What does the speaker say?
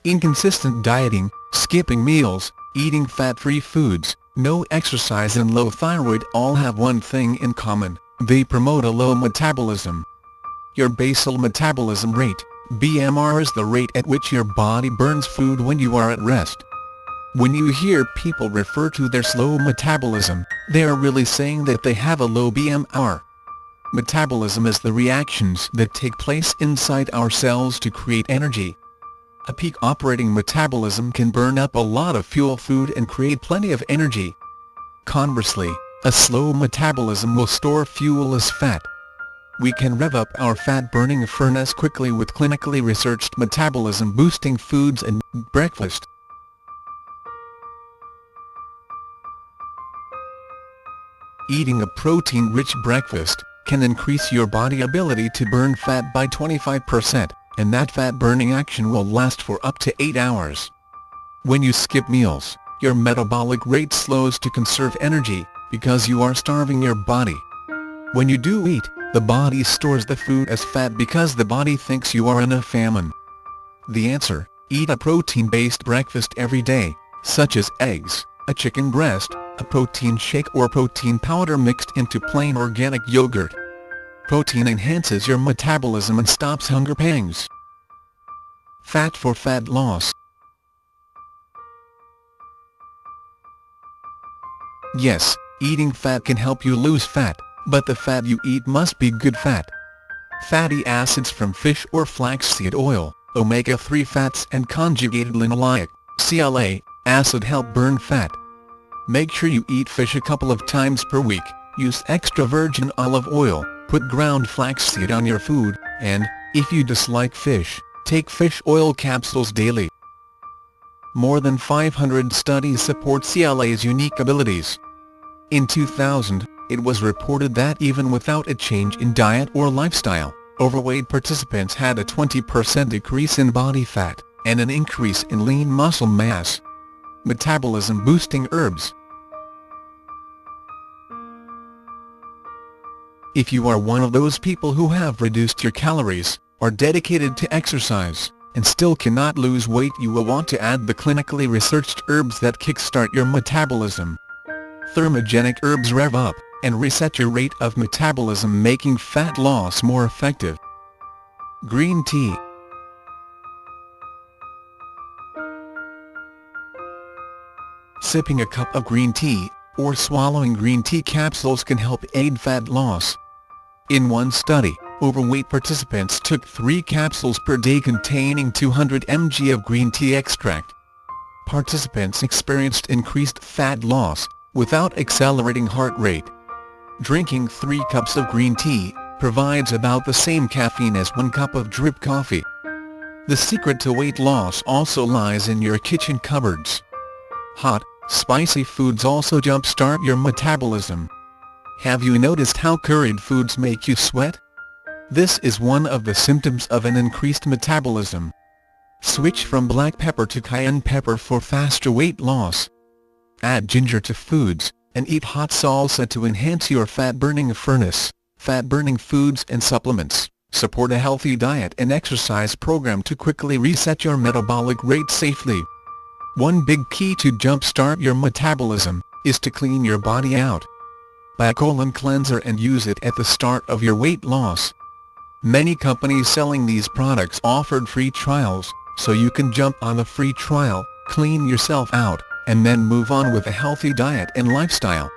Inconsistent dieting, skipping meals, eating fat-free foods, no exercise and low thyroid all have one thing in common: they promote a low metabolism. Your basal metabolism rate, BMR, is the rate at which your body burns food when you are at rest. When you hear people refer to their slow metabolism, they are really saying that they have a low BMR. Metabolism is the reactions that take place inside our cells to create energy. A peak operating metabolism can burn up a lot of fuel food and create plenty of energy. Conversely, a slow metabolism will store fuel as fat. We can rev up our fat-burning furnace quickly with clinically researched metabolism-boosting foods and breakfast. Eating a protein-rich breakfast can increase your body's ability to burn fat by 25%, and that fat-burning action will last for up to 8 hours. When you skip meals, your metabolic rate slows to conserve energy, because you are starving your body. When you do eat, the body stores the food as fat because the body thinks you are in a famine. The answer: eat a protein-based breakfast every day, such as eggs, a chicken breast, a protein shake or protein powder mixed into plain organic yogurt. Protein enhances your metabolism and stops hunger pangs. Fat for fat loss. Yes, eating fat can help you lose fat, but the fat you eat must be good fat. Fatty acids from fish or flaxseed oil, omega-3 fats and conjugated linoleic (CLA) acid help burn fat. Make sure you eat fish a couple of times per week, use extra virgin olive oil, put ground flaxseed on your food, and, if you dislike fish, take fish oil capsules daily. More than 500 studies support CLA's unique abilities. In 2000, it was reported that even without a change in diet or lifestyle, overweight participants had a 20% decrease in body fat, and an increase in lean muscle mass. Metabolism-boosting herbs. If you are one of those people who have reduced your calories, are dedicated to exercise, and still cannot lose weight, you will want to add the clinically researched herbs that kickstart your metabolism. Thermogenic herbs rev up and reset your rate of metabolism, making fat loss more effective. Green tea. Sipping a cup of green tea, or swallowing green tea capsules can help aid fat loss. In one study, overweight participants took 3 capsules per day containing 200 mg of green tea extract. Participants experienced increased fat loss, without accelerating heart rate. Drinking 3 cups of green tea provides about the same caffeine as 1 cup of drip coffee. The secret to weight loss also lies in your kitchen cupboards. Hot, spicy foods also jumpstart your metabolism. Have you noticed how curried foods make you sweat? This is one of the symptoms of an increased metabolism. Switch from black pepper to cayenne pepper for faster weight loss. Add ginger to foods, and eat hot salsa to enhance your fat-burning furnace. Fat-burning foods and supplements. Support a healthy diet and exercise program to quickly reset your metabolic rate safely. One big key to jumpstart your metabolism is to clean your body out. Buy a colon cleanser and use it at the start of your weight loss. Many companies selling these products offered free trials, so you can jump on the free trial, clean yourself out, and then move on with a healthy diet and lifestyle.